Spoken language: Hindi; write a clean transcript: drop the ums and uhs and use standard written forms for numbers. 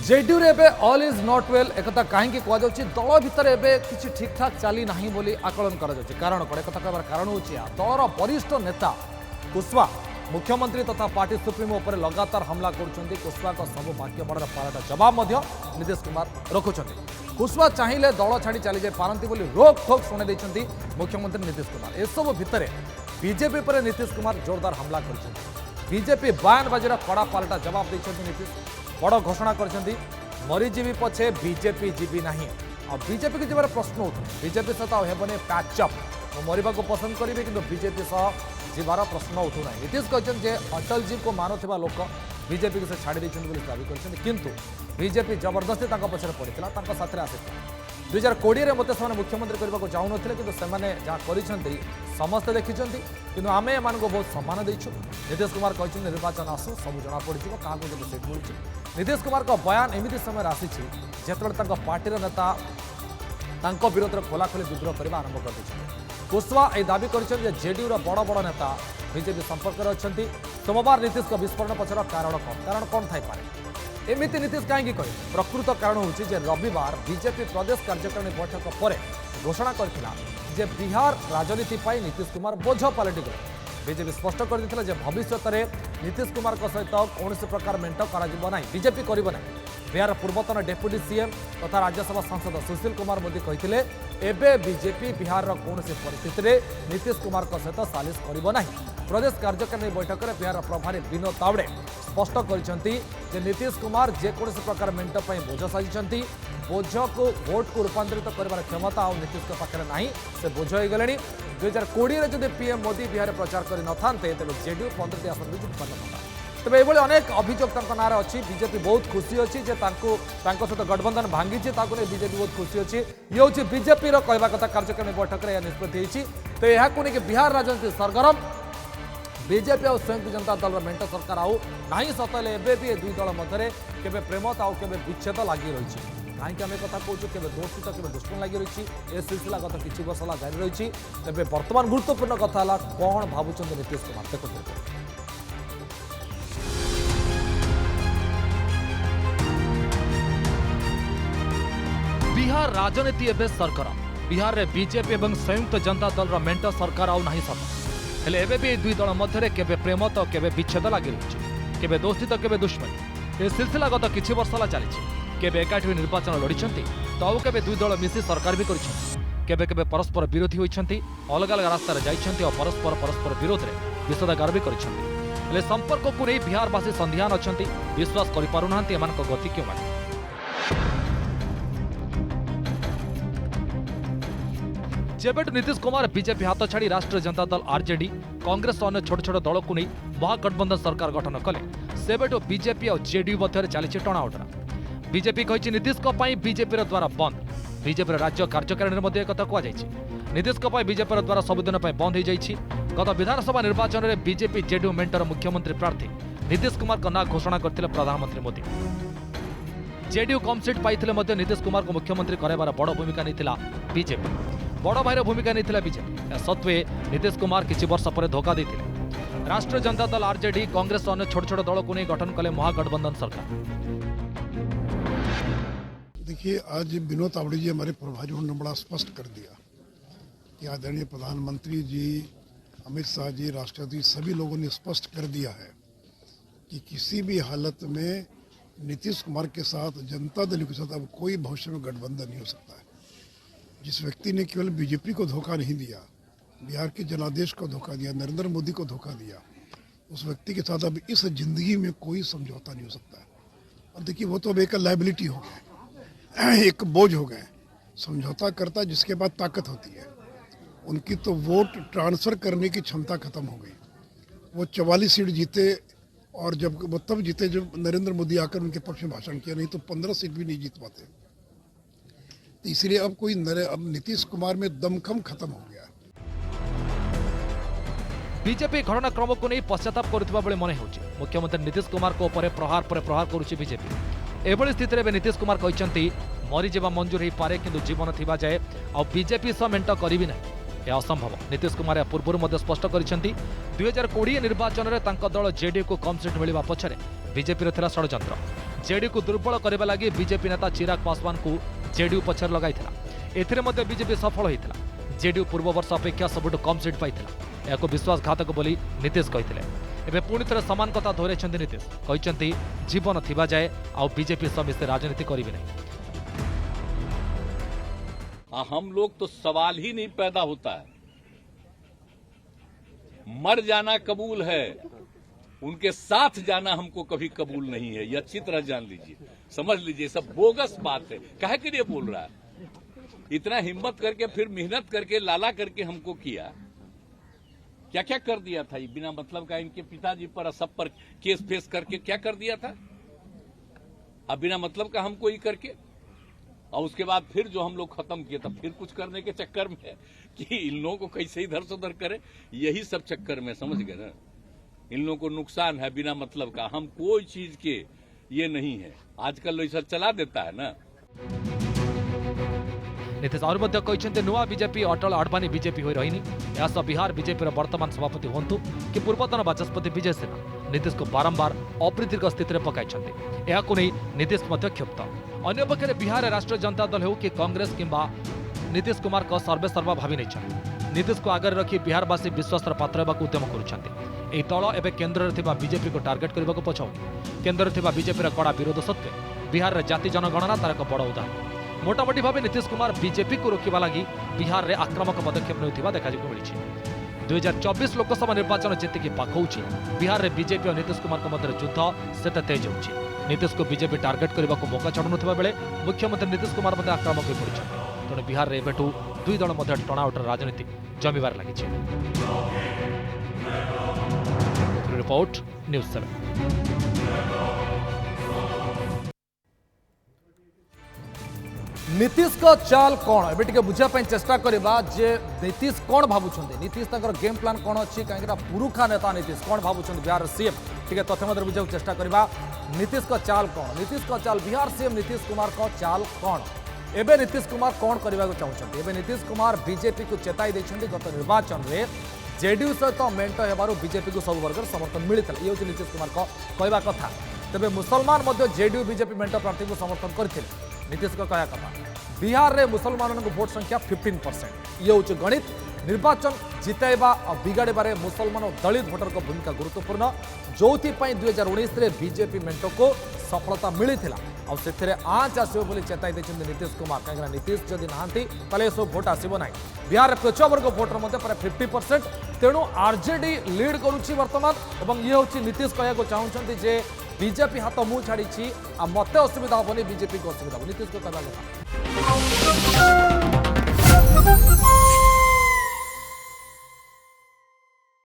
जेडीयू रे ऑल इज नॉट वेल एक कहीं कह दल भितर किसी ठीक ठाक चली ना बोली आकलन कर कारण कौन एक कहबार कारण हूँ दलर वरिष्ठ नेता कुशवा मुख्यमंत्री तथा पार्टी सुप्रीमो उपर लगातार हमला कर कुशवा सब वाक्य बड़र पारटा जवाब नीतीश कुमार रखुंट कुशवा चाहिए दल छाड़ी चली जाए पारती रोक ठोक शुणी मुख्यमंत्री नीतीश कुमार एसबू भितर बीजेपी पर नीतीश कुमार जोरदार हमला कर बीजेपी बयानबाजीर कड़ा पालटा जवाब देते नीतीश बड़ घोषणा कर मरीजीवी पछे बीजेपी जीवी ना और बीजेपी की जबार प्रश्न उठू बीजेपी सहित हेबनी पैचअप मरवा को पसंद करेंगे कि बीजेपी सह जीवार प्रश्न उठूना नीतीश कहते अटल जी को मानुवा लोक बीजेपी को से छाड़ी दावी कर बीजेपी जबरदस्ती पछरे पड़ा साथ आसी 2020 मत से मुख्यमंत्री करने को चाहून कि जहाँ कर समस्ते देखी कि आम एम बहुत सम्मान देचु नीतीश कुमार कहते निर्वाचन आसू सब जना पड़ क्या सीट मिलूँ नीतीश कुमार का बयान एमती समय आसी जो पार्टी नेता विरोध में खोलाखोली विद्रोह करने आरंभ कर कुशवा यह दावी कर जेडीयू बड़ बड़ नेता बीजेपी संपर्क में अच्छा सोमवार नीतीश विस्फोरण पछर कारण कौन थाईपे एमती नीतीश कहीं कहे प्रकृत कारण हूँ रविवार बीजेपी प्रदेश कार्यकारिणी बैठक पर घोषणा कर बिहार राजनीति नीतीश कुमार बोझ पलटि गए बीजेपी स्पष्ट कर भविष्य में नीतीश कुमार सहित कौन प्रकार मेंट कर बीजेपी करना बिहार पूर्वतन डेप्यूटी सीएम तथा राज्यसभा सांसद सुशील कुमार मोदी कहते एबे बीजेपी बिहार कौन परिस्थिति में नीतीश कुमार सहित सालिश करना प्रदेश कार्यकारिणी बैठक में बिहार प्रभारी विनोद तावड़े स्पष्ट कर नीतीश कुमार जेकोसी प्रकार मेंट बोझ साजिंट बोझ को भोट को रूपांतरित कर क्षमता और नीतीश के पाखे ना से बोझ हो गले 2020 जब पीएम मोदी बिहार प्रचार कर न था तेज जेडीयू 15टी आसन भी जित पार तेज ये अनेक अभियोग ना अच्छी बीजेपी बहुत खुशी अच्छी सहित गठबंधन भांगी बीजेपी बहुत खुशी अच्छी ये हूँ बीजेपी कहवा कथा कार्यक्रम बैठक में निष्पत्ति तो यह बिहार राजनीति सरगरम बीजेपी और संयुक्त जनता दल मेंट सरकार आउ ना सतले भी दुई दल मध्य केवे प्रेमता और केवे विच्छेद लगी रही कहीं आम कथा कहूँ केवे दोस्ती तो केवे दुश्मन लगी रही ए सिलसिला गत किसी वर्ष जारी रही तेज बर्तमान गुरुत्वपूर्ण कथा है कौन भावुं नीतीश कुमार देखते बिहार राजनीति एवं सरगरम बिहार में बीजेपी और संयुक्त जनता दल मेंट सरकार आउ ना सत हेले एबे भी दुई दल मध्य केवे प्रेम तो केवे विच्छेद लगी रही केवे दोस्ती तो केवे दुश्मनी ए सिलसिला गत किछि वर्ष चली केवे एकाठी निर्वाचन लड़ी तो आउ केवे दुई दल मिसी सरकार भी केवे केवे परस्पर विरोधी होती अलग अलग रास्तार जाइछन्ति और परस्पर विरोध में विषोधागार भी कर संपर्क को नहीं बिहारवासी संध्यान अच्छा विश्वास कर गति क्यों माने जेबेट नीतीश कुमार बीजेपी हाथ छाड़ी राष्ट्रीय जनता दल आरजेडी कांग्रेस अन्य छोट छोट दल को नहीं महागठबंधन सरकार गठन कले सेबेठू बीजेपी और जेडीयू मध्य चली टणाउटरा बीजेपी कही नीतीश बीजेपी द्वारा बंद बीजेपी राज्य कार्यकारिणी एक कहुई नीतीश बीजेपी द्वारा सबुदिन बंद हो जाइए गत विधानसभा निर्वाचन में बीजेपी जेडीयू मेंटर मुख्यमंत्री प्रार्थी नीतीश कुमार ना घोषणा करते प्रधानमंत्री मोदी जेडीयू कम सीट पाई नीतीश कुमार को मुख्यमंत्री करार बड़ भूमिका नहीं बीजेपी बड़ भाईर भूमिका नहीं बीजेपी सत्वे नीतीश कुमार किछि वर्ष पर धोखा देते राष्ट्रीय जनता दल आरजेडी कांग्रेस अन्य छोट छोट दल को नहीं गठन कले महागठबंधन सरकार। देखिए आज विनोद तावड़े जी हमारे प्रभारियों ने बड़ा स्पष्ट कर दिया कि आदरणीय प्रधानमंत्री जी अमित शाह जी राष्ट्रपति सभी लोगों ने स्पष्ट कर दिया है कि किसी भी हालत में नीतीश कुमार के साथ जनता दल के साथ अब कोई भविष्य में गठबंधन नहीं हो सकता है। जिस व्यक्ति ने केवल बीजेपी को धोखा नहीं दिया बिहार के जनादेश को धोखा दिया नरेंद्र मोदी को धोखा दिया उस व्यक्ति के साथ अब इस जिंदगी में कोई समझौता नहीं हो सकता है। और देखिए वो तो अब एक लाइबिलिटी हो गए एक बोझ हो गए समझौता करता जिसके बाद ताकत होती है उनकी तो वोट ट्रांसफर करने की क्षमता खत्म हो गई। वो 44 सीट जीते और जब वो तब जीते जब नरेंद्र मोदी आकर उनके पक्ष में भाषण किया नहीं तो 15 सीट भी नहीं जीत पाते। तो इसलिए अब नीतीश कुमार में दमखम खत्म हो गया। बीजेपी घटनाक्रम को नहीं पश्चाताप करुवा बेले मन हो मुख्यमंत्री नीतीश कुमार को प्रहार पर प्रहार करुच्ची बीजेपी एभली स्थिति में नीतीश कुमार कहते मरीजा मंजूर हो पारे किंतु जीवन थिबा जाए आ बीजेपी सह मेंट करी ना यह असंभव नीतीश कुमार या पूर्व स्पष्ट कर 2020 निर्वाचन में दल जेडीयू को कम सीट मिलवा पछरे बीजेपी षड्यंत्र जेडीयू को दुर्बल करने लगी बीजेपी नेता चिराग पासवान को जेडीयू पछर लगाई एथिरे मध्य बीजेपी सफल होता जेडीयू पूर्व वर्ष अपेक्षा सबुठ कम सीट पाई या विश्वासघातक बोली नीतीश कहते एवं पुणी थे सामान कथा दोहराई नीतीश कहते जीवन थिबा जाए आ बीजेपी सह मिसे राजनीति करेंगे नहीं। हम लोग तो सवाल ही नहीं पैदा होता है, मर जाना कबूल है, उनके साथ जाना हमको कभी कबूल नहीं है। ये अच्छी तरह जान लीजिए, समझ लीजिए, सब बोगस बात है। काहे के लिए बोल रहा है? इतना हिम्मत करके फिर मेहनत करके लाला करके हमको किया, क्या क्या कर दिया था ये बिना मतलब का। इनके पिताजी पर सब पर केस फेस करके क्या कर दिया था अब बिना मतलब का हमको ही करके। और उसके बाद फिर जो हम लोग खत्म किए तब फिर कुछ करने के चक्कर में कि इन लोगों को कैसे इधर से उधर करे, यही सब चक्कर में, समझ गए ना। इन लोगों को नुकसान है बिना मतलब का, हम कोई चीज के ये नहीं है। आजकल ऐसा चला देता है ना। नीतीश और नुआ बीजेपी अटल आडवाणी बीजेपी हो रही बिहार बीजेपी वर्तमान सभापति हूँ कि पूर्वतन बाचस्पति विजय सेना नीतीश को बारंबार अप्रीतिकर स्थित में पकाई नीतीश क्षुब्ध। अन्यपक्षे बिहार राष्ट्रीय जनता दल हो कि कांग्रेस किंबा नीतीश कुमार को सर्वेसर्वा भावी नहीं नीतीश को आगे रखी बिहारवासी विश्वासर पात्र होगा उद्यम कर दल एवं केन्द्र में बीजेपी को टार्गेट करने को पछाऊनी। केन्द्र में बीजेपी कड़ा विरोध सत्वे बिहार में जाति जनगणना तार एक बड़ उदाहरण। मोटामोटी भाव नीतीश कुमार बीजेपी को रोकवा लगी बिहार में आक्रामक पदक्षेप नहीं देखा मिली। 2024 लोकसभा निर्वाचन जीतिकी पाखौची बिहार में बीजेपी और नीतीश कुमार मध्य युद्ध से तेज होची। नीतीश को बीजेपी टार्गेट करने को मौका छाड़ुवा बेले मुख्यमंत्री नीतीश कुमार मध्य आक्रामक हो पड़ते तेणु बिहार में एबेठू दुई दल मध्य टणाउटर राजनीति जमीबार लगी। Report news 7। नीतीश का चाल कौन एबे टिके बुझापी चेष्टा करबा जे नीतीश कौन भावुंट नीतीश तक गेम प्लान कौन अच्छी कहीं पुरुखा नेता नीतीश कौन भावुंट बिहार सीएम टिके तथ्य मध्य बुझा चेष्टा करबा। नीतीश का चाल कौन नीतीश का चाल बिहार सीएम नीतीश कुमार का चाल कौन एबे नीतीश कुमार कौन करने को चाहते एबे नीतीश कुमार बीजेपी को चेताई देते गत निर्वाचन में जेडीयू सहित मेंट होबारु बीजेपी को सब वर्ग समर्थन मिलता ये हूँ नीतीश कुमार का कहवा कथा। तेबे मुसलमान जेडीयू बीजेपी मेंट प्रार्थी को समर्थन करते नीतीश का कहया कथा। बिहार में मुसलमान वोट संख्या 15%। ये हूँ गणित निर्वाचन जिताइबा और बिगाड़े मुसलमान और दलित भोटर को भूमिका गुरुत्वपूर्ण जो 2019 बीजेपी मेंट को सफलता मिली से आँच आसो चेताई देते नीतीश कुमार कहीं नीतीश जदि ना सब भोट आसो ना। बिहार पछुआ वर्ग भोटर मध्य प्राय 50% तेणु आरजेडी लीड करुच्ची वर्तमान और ये हूँ नीतीश कहना चाहते जे बीजेपी हाथ मुँह छाड़ी मत असुविधा हेनी बीजेपी को असुविधा नीतीश को कहना।